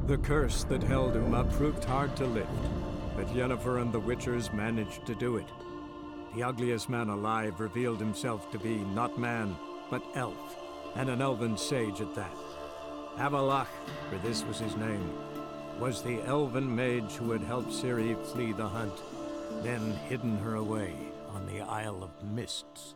The curse that held Uma proved hard to lift, but Yennefer and the Witchers managed to do it. The ugliest man alive revealed himself to be not man, but elf, and an elven sage at that. Avalach, for this was his name, was the elven mage who had helped Ciri flee the hunt, then hidden her away on the Isle of Mists.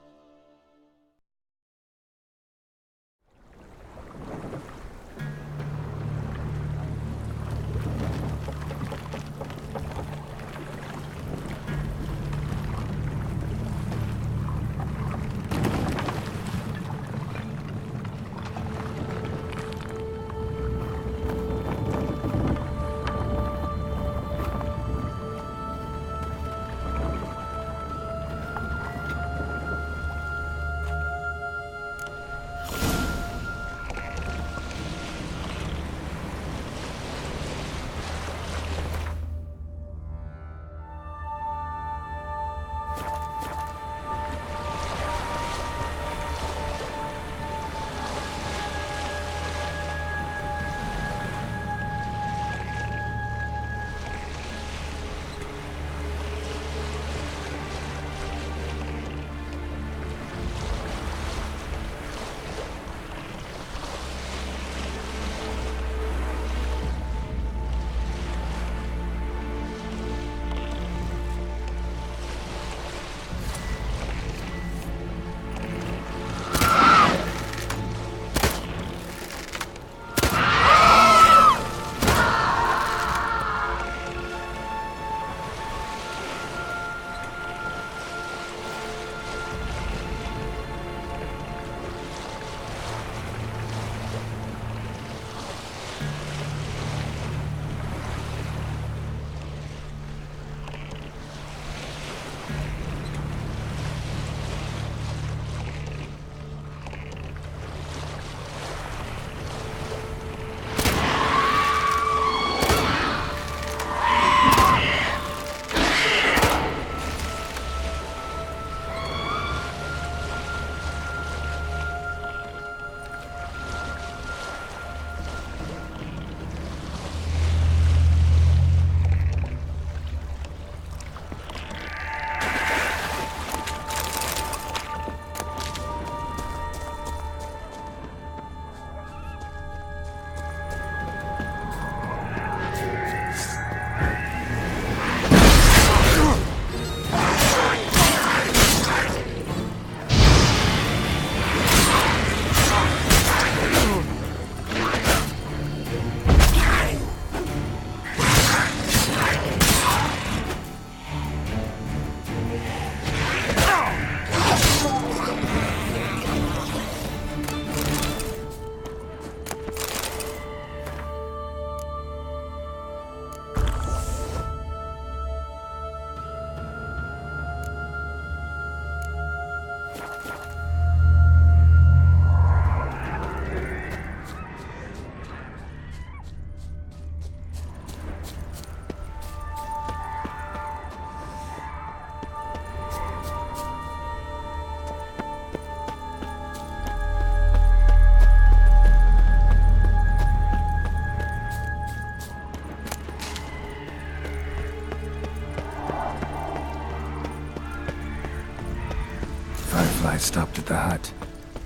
I stopped at the hut.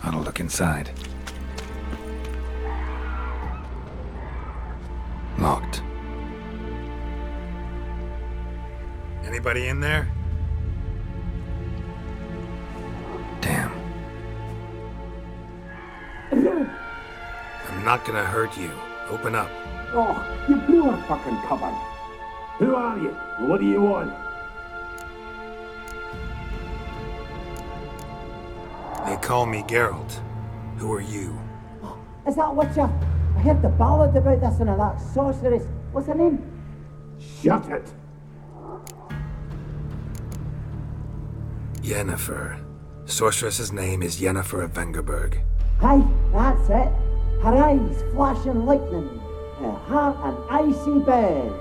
I'll look inside. Locked. Anybody in there? Damn. I'm not gonna hurt you. Open up. Oh, you blew our fucking cover. Who are you? What do you want? They call me Geralt. Who are you? Is that Witcher? I heard the ballad about this and that sorceress. What's her name? Shut it! Yennefer. Sorceress's name is Yennefer of Vengerberg. Aye, that's it. Her eyes flashing lightning. Her heart an icy bed.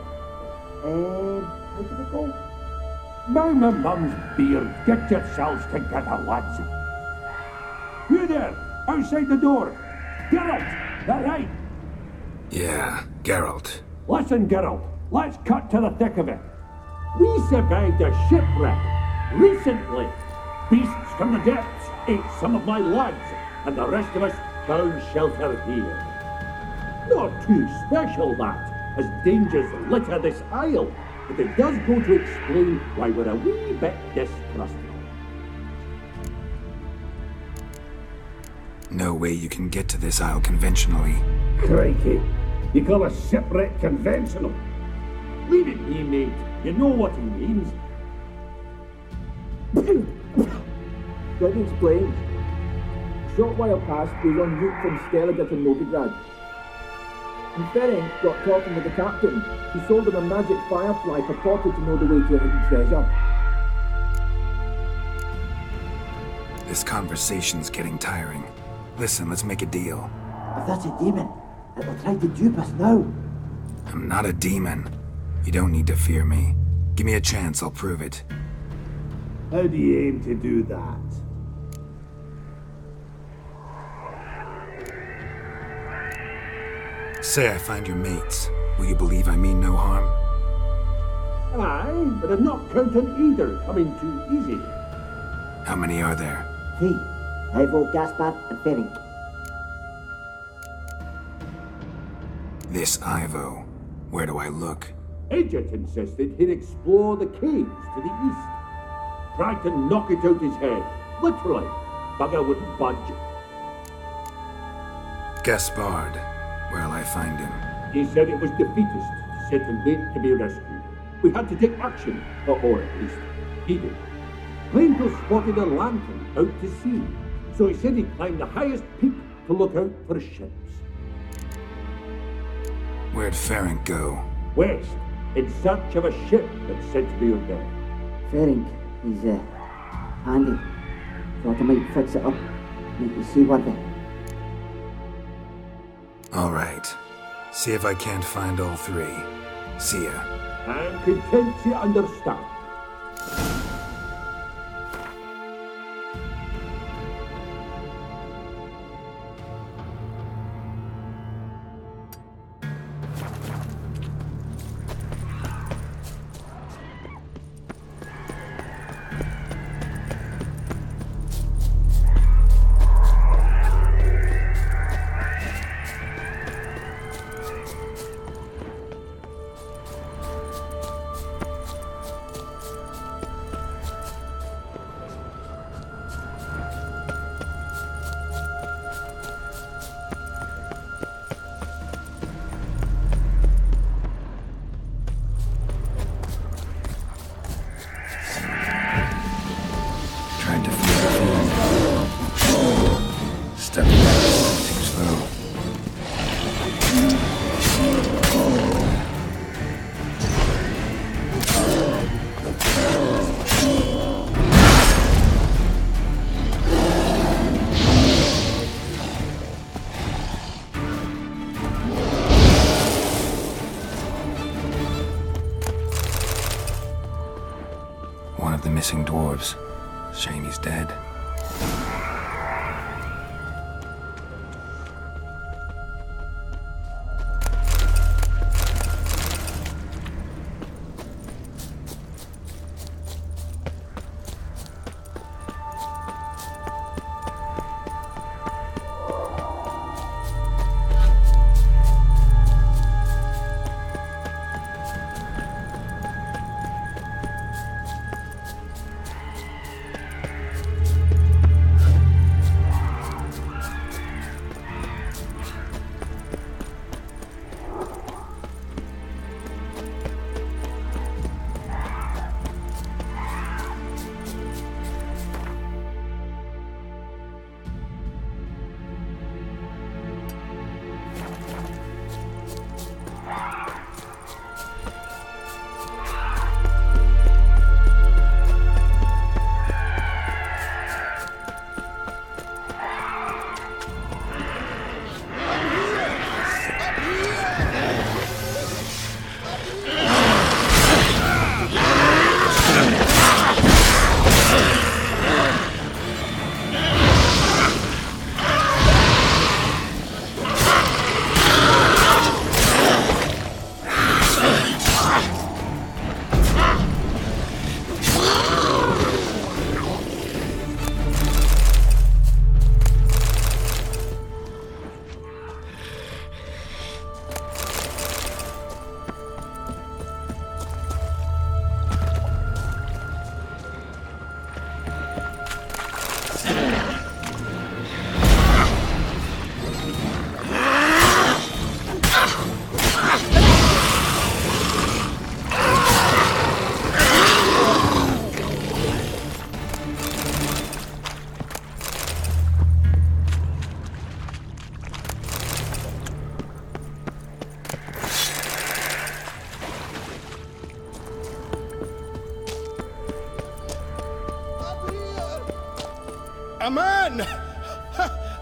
How did it go? Mind my mum's beard. Get yourselves together, lads. You there, outside the door. Geralt, that right. Yeah, Geralt. Listen, Geralt, let's cut to the thick of it. We survived a shipwreck recently. Beasts from the depths ate some of my lads, and the rest of us found shelter here. Not too special, that, as dangers litter this isle, but it does go to explain why we're a wee bit distrustful. No way you can get to this isle conventionally. Crikey, you call a shipwreck conventional? Leave it be, mate. You know what he means. Let me explain. A short while past, we were en route from Skellige to Novigrad. And Ferenc got talking with the captain, who sold him a magic firefly purported to know the way to a hidden treasure. This conversation's getting tiring. Listen, let's make a deal. If that's a demon, it will try to dupe us now. I'm not a demon. You don't need to fear me. Give me a chance, I'll prove it. How do you aim to do that? Say I find your mates. Will you believe I mean no harm? Aye, but I'm not counting either coming too easy. How many are there? 3. Ivo, Gaspard, and Ferenc. This Ivo. Where do I look? Agent insisted he'd explore the caves to the east. Tried to knock it out his head. Literally. Bugger wouldn't budge. Gaspard. Where'll I find him? He said it was defeatist, set and wait to be rescued. We had to take action, or at least he did. Claimed to have spotted a lantern out to sea, so he said he'd climb the highest peak to look out for ships. Where'd Ferenc go? West, in search of a ship that's said to be on deck. Ferenc, he's handy. Thought I might fix it up, make you seaworthy. All right. See if I can't find all 3. See ya. I'm content to understand. One of the missing dwarves. Shame he's dead.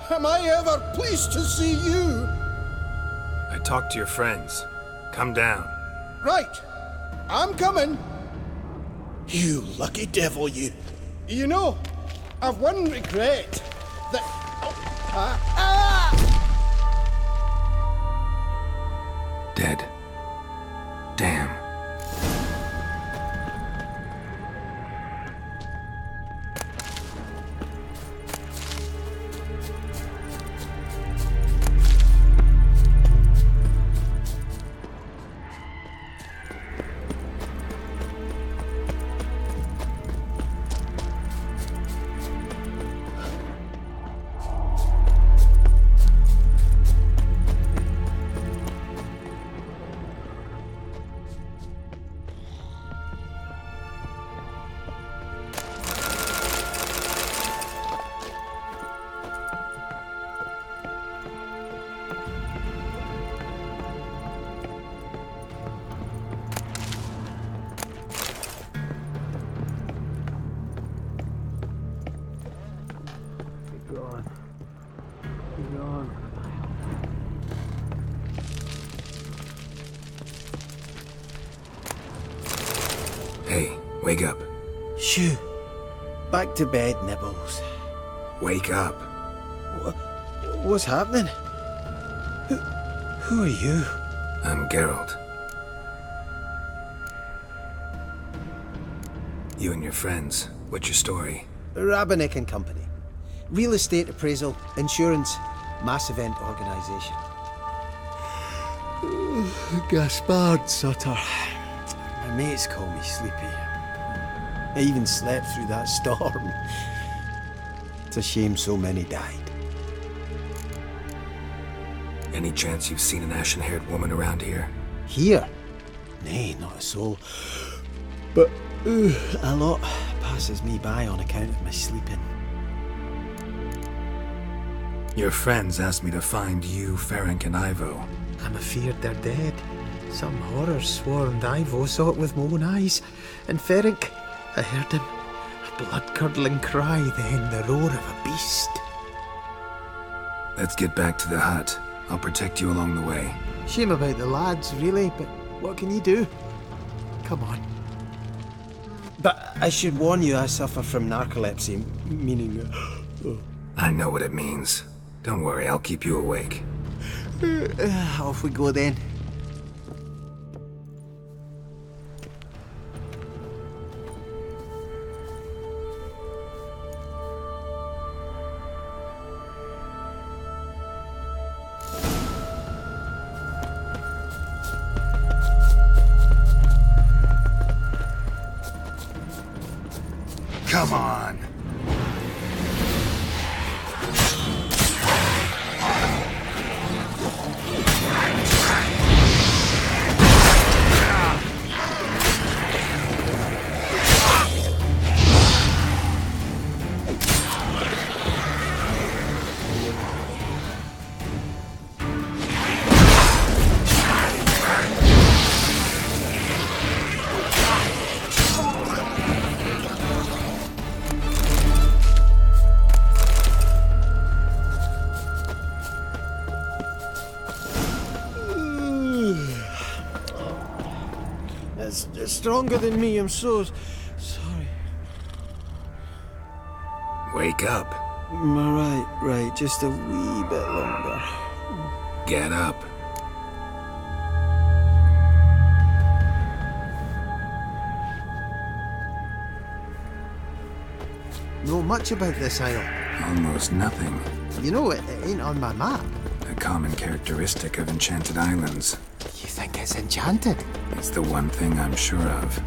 Am I ever pleased to see you? I talked to your friends. Come down. Right. I'm coming. You lucky devil, you. You know, I've one regret. That... Dead. Damn. Hey, wake up. Shoo. Back to bed, Nibbles. Wake up. What's happening? Who are you? I'm Geralt. You and your friends, what's your story? Rabbinick and Company. Real estate appraisal, insurance, mass event organisation. Gaspard Sutter. My mates call me Sleepy. I even slept through that storm. It's a shame so many died. Any chance you've seen an ashen-haired woman around here? Here? Nay, not a soul. But a lot passes me by on account of my sleeping. Your friends asked me to find you, Ferenc, and Ivo. I'm afeard they're dead. Some horror swarmed Ivo, saw it with my own eyes. And Ferenc, I heard him. A blood-curdling cry, then the roar of a beast. Let's get back to the hut. I'll protect you along the way. Shame about the lads, really, but what can you do? Come on. But I should warn you, I suffer from narcolepsy, meaning... I know what it means. Don't worry, I'll keep you awake. Off we go then. Come on. It's stronger than me, I'm so sorry. Wake up. Right, just a wee bit longer. Get up. Know much about this isle. Almost nothing. You know, it ain't on my map. A common characteristic of enchanted islands. You think it's enchanted? It's the one thing I'm sure of.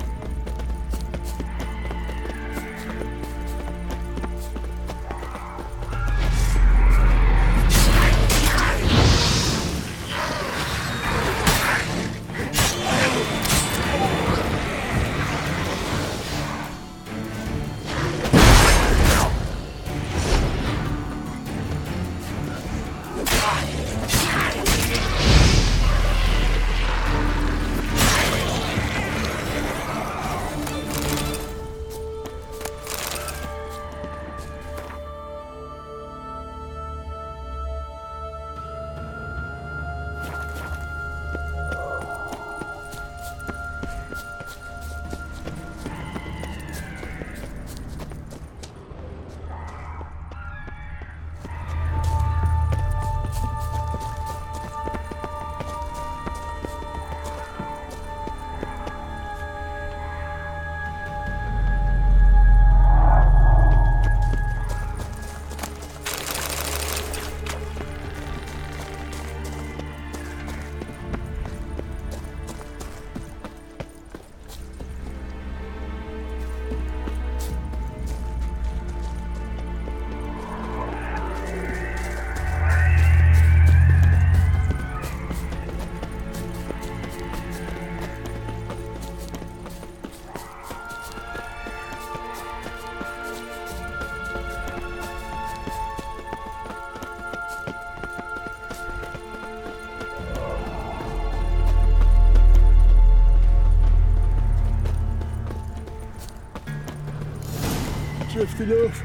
fast enough.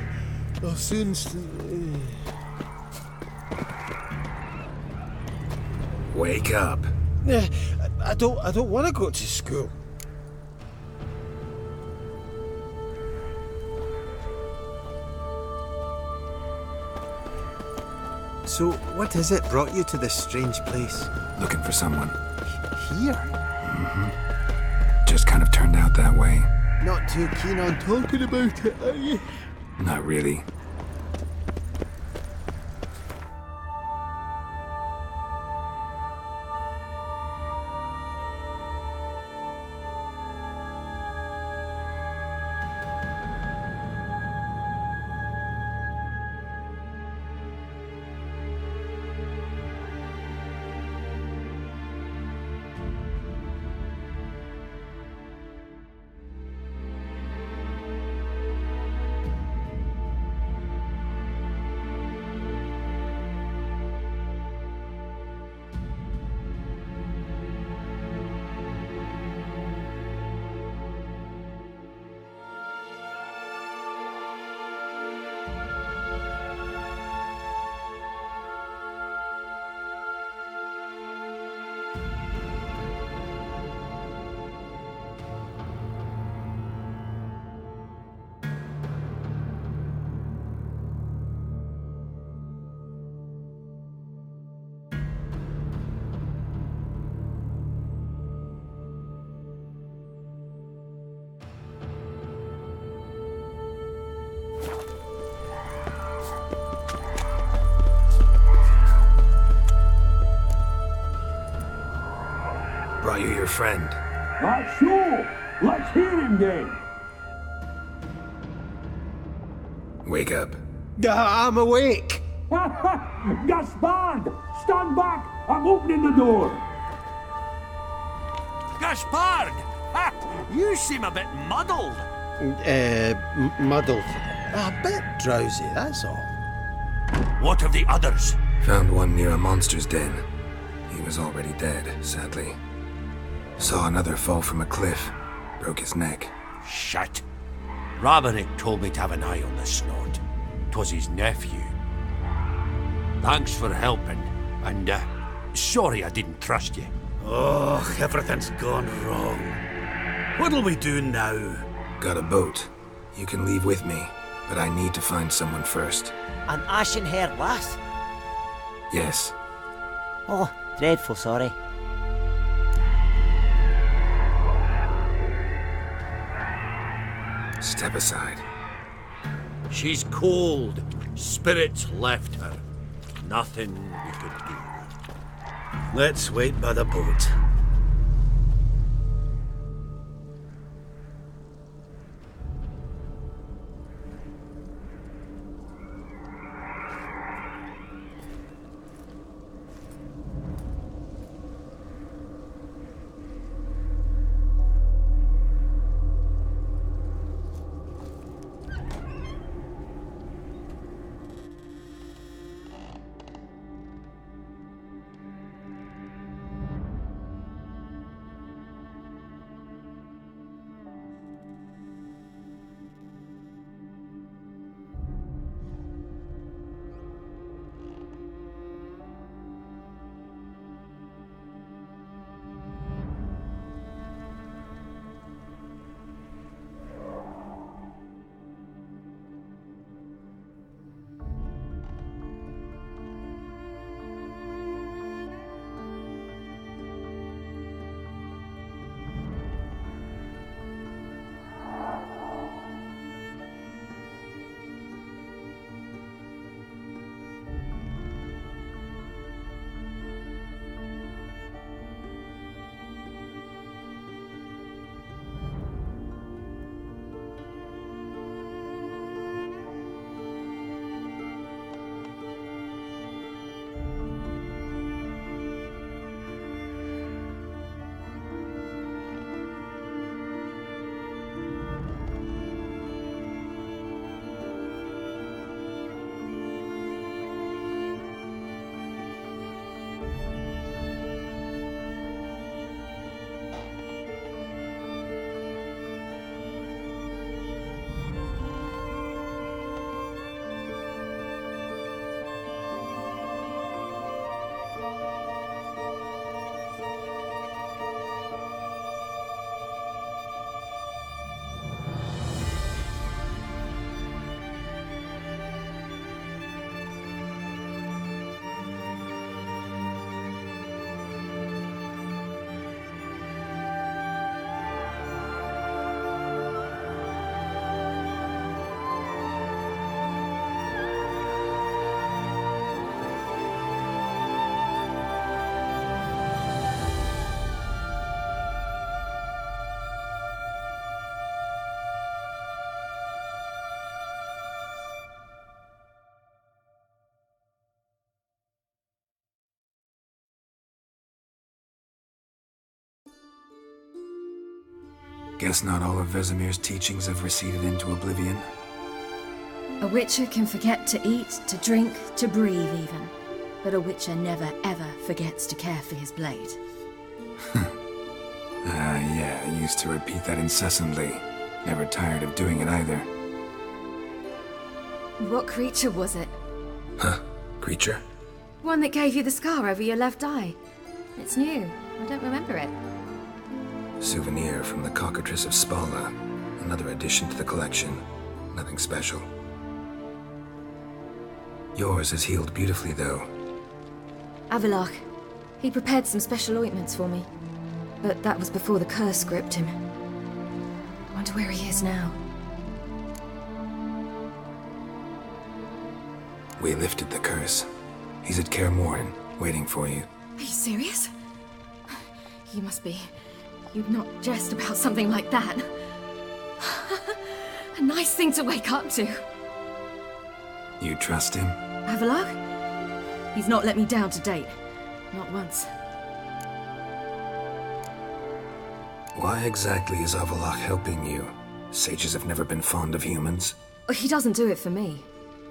I'll soon. Wake up. I don't want to go to school. So, what is it brought you to this strange place? Looking for someone. Here? Just kind of turned out that way. Not too keen on talking about it, are you? Not really. Brought you your friend. Sure. Let's hear him then. Wake up. I'm awake. Gaspard! Stand back! I'm opening the door! Gaspard! Ha! You seem a bit muddled. Muddled. A bit drowsy, that's all. What of the others? Found one near a monster's den. He was already dead, sadly. Saw another fall from a cliff. Broke his neck. Shit. Ramarick told me to have an eye on the snot. 'Twas his nephew. Thanks for helping, and sorry I didn't trust you. Oh, everything's gone wrong. What'll we do now? Got a boat. You can leave with me, but I need to find someone first. An ashen-haired lass? Yes. Oh, dreadful sorry. Step aside. She's cold. Spirits left her. Nothing you could do. Let's wait by the boat. Guess not all of Vesemir's teachings have receded into oblivion. A witcher can forget to eat, to drink, to breathe even. But a witcher never ever forgets to care for his blade. Yeah, I used to repeat that incessantly. Never tired of doing it either. What creature was it? Huh? Creature? One that gave you the scar over your left eye. It's new. I don't remember it. Souvenir from the Cockatrice of Spala. Another addition to the collection. Nothing special. Yours has healed beautifully, though. Avalok. He prepared some special ointments for me. But that was before the curse gripped him. Wonder where he is now. We lifted the curse. He's at Kaer Morhen, waiting for you. Are you serious? You must be. You'd not jest about something like that. A nice thing to wake up to. You trust him? Avalok? He's not let me down to date. Not once. Why exactly is Avalok helping you? Sages have never been fond of humans. He doesn't do it for me.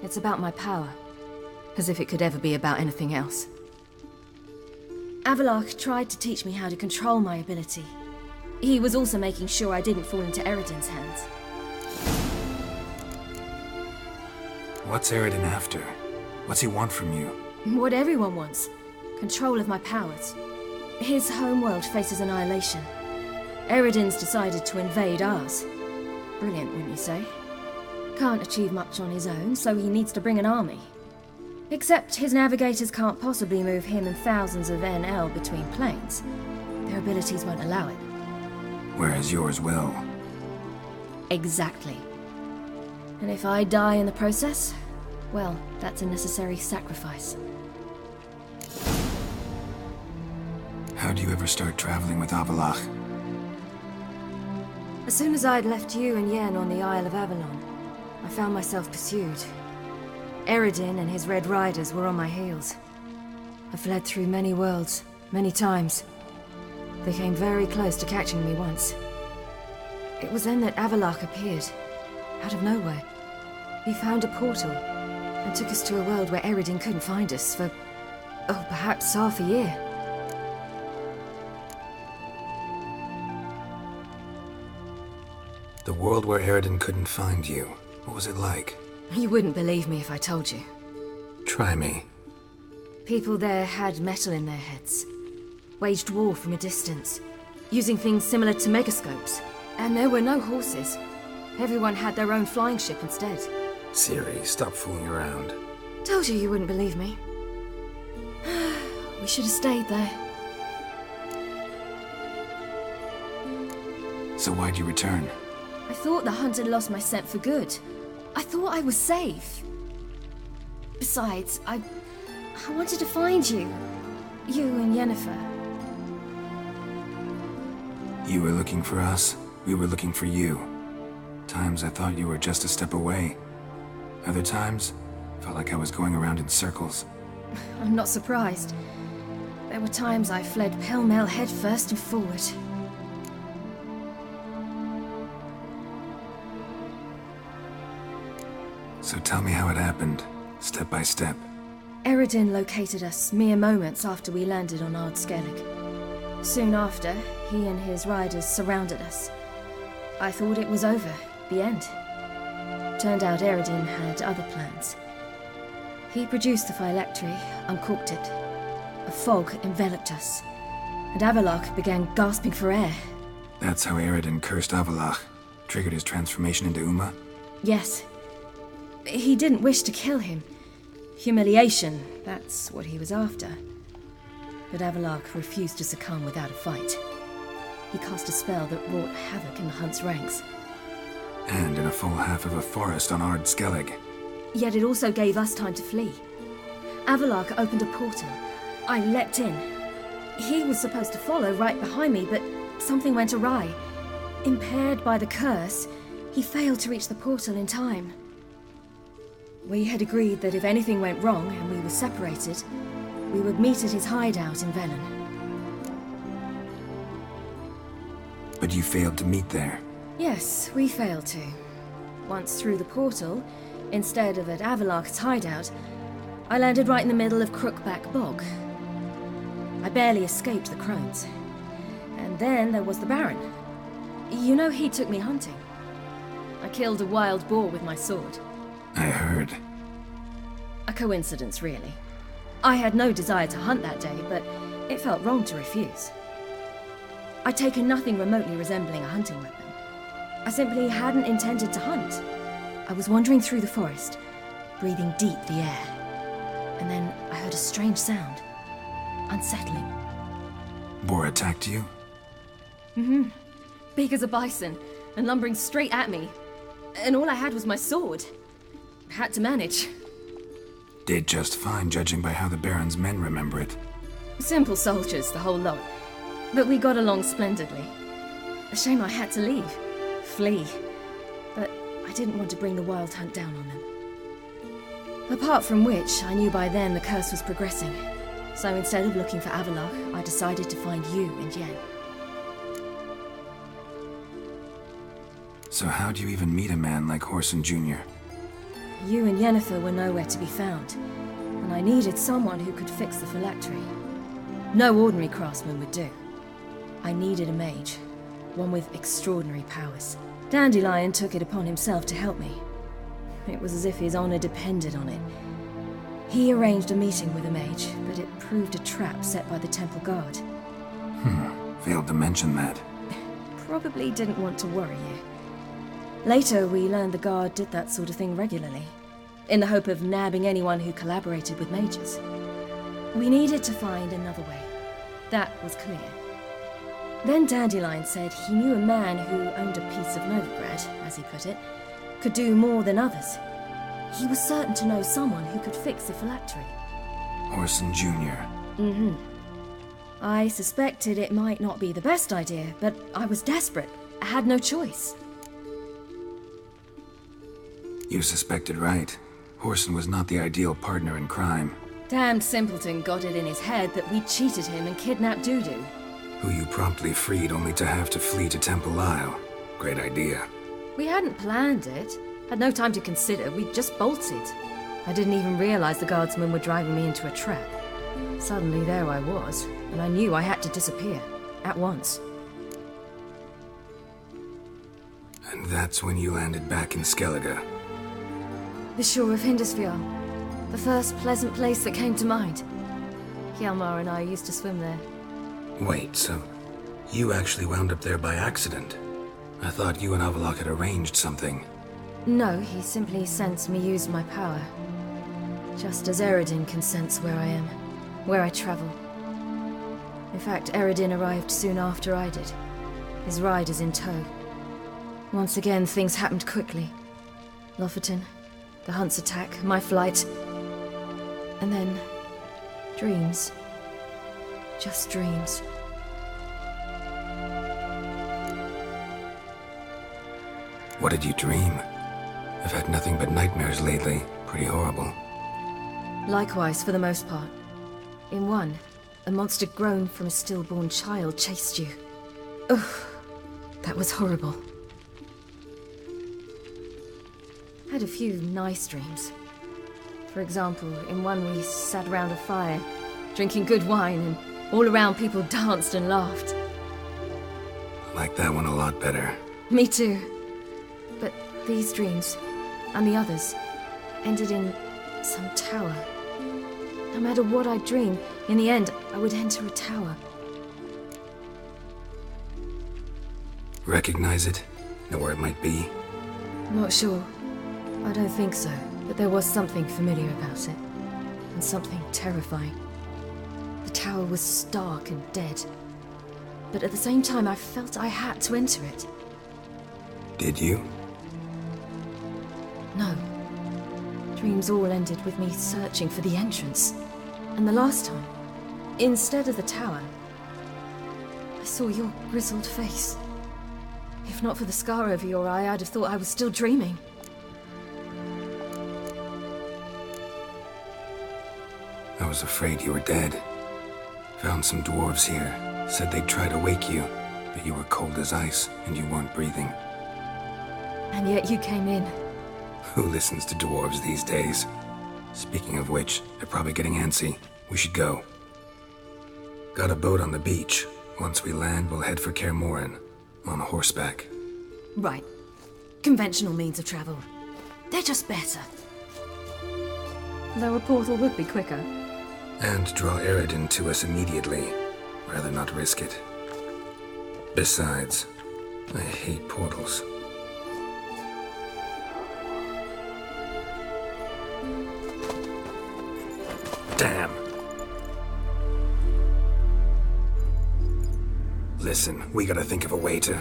It's about my power. As if it could ever be about anything else. Avalok tried to teach me how to control my ability. He was also making sure I didn't fall into Eredin's hands. What's Eredin after? What's he want from you? What everyone wants. Control of my powers. His homeworld faces annihilation. Eredin's decided to invade ours. Brilliant, wouldn't you say? Can't achieve much on his own, so he needs to bring an army. Except his navigators can't possibly move him and thousands of NL between planes. Their abilities won't allow it. Whereas yours will. Exactly. And if I die in the process, well, that's a necessary sacrifice. How'd you ever start traveling with Avalok? As soon as I'd left you and Yen on the Isle of Avalon, I found myself pursued. Eredin and his Red Riders were on my heels. I fled through many worlds, many times. They came very close to catching me once. It was then that Avalok appeared, out of nowhere. He found a portal, and took us to a world where Eredin couldn't find us for, oh, perhaps half a year. The world where Eredin couldn't find you. What was it like? You wouldn't believe me if I told you. Try me. People there had metal in their heads. Waged war from a distance, using things similar to megascopes. And there were no horses. Everyone had their own flying ship instead. Ciri, stop fooling around. Told you wouldn't believe me. We should have stayed there. So why'd you return? I thought the hunt had lost my scent for good. I thought I was safe. Besides, I wanted to find you. You and Yennefer. You were looking for us. We were looking for you. Times I thought you were just a step away. Other times, felt like I was going around in circles. I'm not surprised. There were times I fled pell-mell headfirst and forward. So tell me how it happened, step by step. Eredin located us mere moments after we landed on Ard Skellig. Soon after, he and his riders surrounded us. I thought it was over, the end. Turned out Eredin had other plans. He produced the phylactery, uncorked it. A fog enveloped us, and Avalok began gasping for air. That's how Eredin cursed Avalok, triggered his transformation into Uma? Yes. He didn't wish to kill him. Humiliation, that's what he was after. But Avalok refused to succumb without a fight. He cast a spell that wrought havoc in the hunt's ranks. And in a full half of a forest on Ard Skellig. Yet it also gave us time to flee. Avalok opened a portal. I leapt in. He was supposed to follow right behind me, but something went awry. Impaired by the curse, he failed to reach the portal in time. We had agreed that if anything went wrong and we were separated, we would meet at his hideout in Velen. But you failed to meet there. Yes, we failed to. Once through the portal, instead of at Avalok's hideout, I landed right in the middle of Crookback Bog. I barely escaped the crones. And then there was the Baron. You know, he took me hunting. I killed a wild boar with my sword. I heard. A coincidence, really. I had no desire to hunt that day, but it felt wrong to refuse. I'd taken nothing remotely resembling a hunting weapon. I simply hadn't intended to hunt. I was wandering through the forest, breathing deep the air. And then I heard a strange sound. Unsettling. Boar attacked you? Mm-hmm. Big as a bison, and lumbering straight at me. And all I had was my sword. Had to manage. Did just fine, judging by how the Baron's men remember it. Simple soldiers, the whole lot. But we got along splendidly. A shame I had to leave. Flee. But I didn't want to bring the wild hunt down on them. Apart from which, I knew by then the curse was progressing. So instead of looking for Avalok, I decided to find you and Yen. So how'd you even meet a man like Horson Jr.? You and Yennefer were nowhere to be found, and I needed someone who could fix the phylactery. No ordinary craftsman would do. I needed a mage, one with extraordinary powers. Dandelion took it upon himself to help me. It was as if his honor depended on it. He arranged a meeting with a mage, but it proved a trap set by the temple guard. Failed to mention that. Probably didn't want to worry you. Later, we learned the guard did that sort of thing regularly, in the hope of nabbing anyone who collaborated with mages. We needed to find another way. That was clear. Then Dandelion said he knew a man who owned a piece of Novigrad, as he put it, could do more than others. He was certain to know someone who could fix the phylactery. Horson Jr. Mm-hmm. I suspected it might not be the best idea, but I was desperate. I had no choice. You suspected right. Horson was not the ideal partner in crime. Damned simpleton got it in his head that we cheated him and kidnapped Dudu. Who you promptly freed only to have to flee to Temple Isle. Great idea. We hadn't planned it. Had no time to consider. We just bolted. I didn't even realize the guardsmen were driving me into a trap. Suddenly there I was, and I knew I had to disappear. At once. And that's when you landed back in Skellige. The shore of Hindisfjall. The first pleasant place that came to mind. Hjalmar and I used to swim there. Wait, so you actually wound up there by accident? I thought you and Avalok had arranged something. No, he simply sensed me use my power. Just as Eredin can sense where I am, where I travel. In fact, Eredin arrived soon after I did. His riders in tow. Once again, things happened quickly. Lofoten, the hunt's attack, my flight. And then, dreams. Just dreams. What did you dream? I've had nothing but nightmares lately. Pretty horrible. Likewise, for the most part. In one, a monster grown from a stillborn child chased you. Ugh, that was horrible. Had a few nice dreams. For example, in one we sat around a fire, drinking good wine, and all around people danced and laughed. I like that one a lot better. Me too. But these dreams, and the others, ended in some tower. No matter what I dreamed, in the end, I would enter a tower. Recognize it? Know where it might be? Not sure. I don't think so, but there was something familiar about it. And something terrifying. The tower was stark and dead. But at the same time, I felt I had to enter it. Did you? No. Dreams all ended with me searching for the entrance. And the last time, instead of the tower, I saw your grizzled face. If not for the scar over your eye, I'd have thought I was still dreaming. I was afraid you were dead. Found some dwarves here. Said they'd try to wake you. but you were cold as ice, and you weren't breathing. And yet you came in. Who listens to dwarves these days? Speaking of which, they're probably getting antsy. We should go. Got a boat on the beach. Once we land, we'll head for Kaer Morhen, on horseback. Right. Conventional means of travel. They're just better. Though a portal would be quicker. And draw Eredin to us immediately. Rather not risk it. Besides, I hate portals. Damn. Listen, we gotta think of a way to...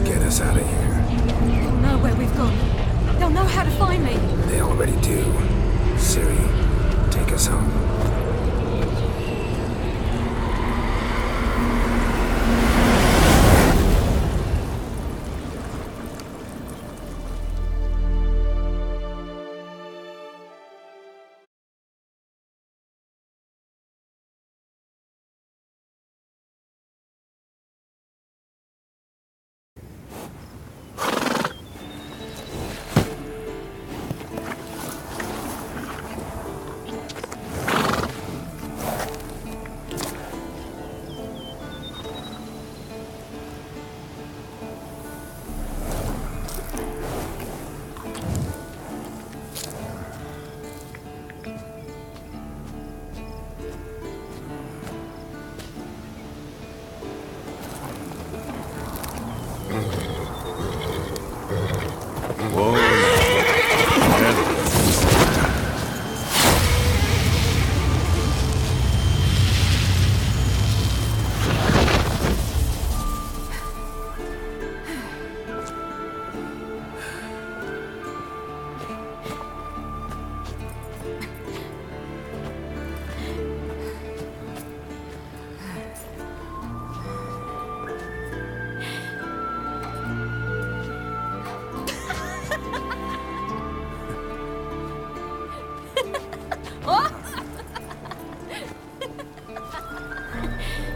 get us out of here. They'll know where we've gone. They'll know how to find me. They already do. Ciri, take us home.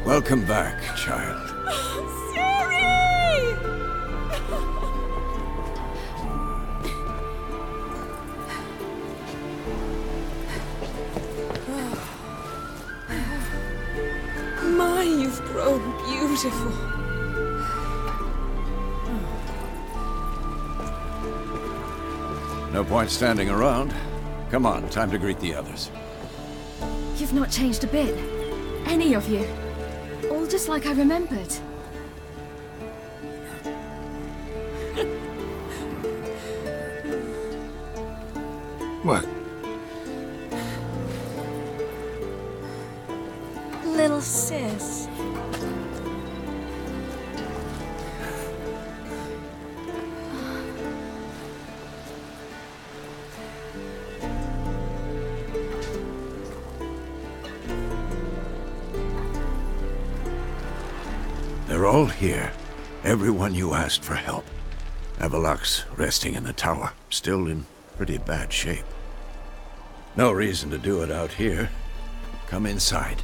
Welcome back, child. My, you've grown beautiful. No point standing around. Come on, time to greet the others. You've not changed a bit. Any of you. All just like I remembered. What? Little sis. They're all here. Everyone you asked for help. Avalok's resting in the tower, still in pretty bad shape. No reason to do it out here. Come inside.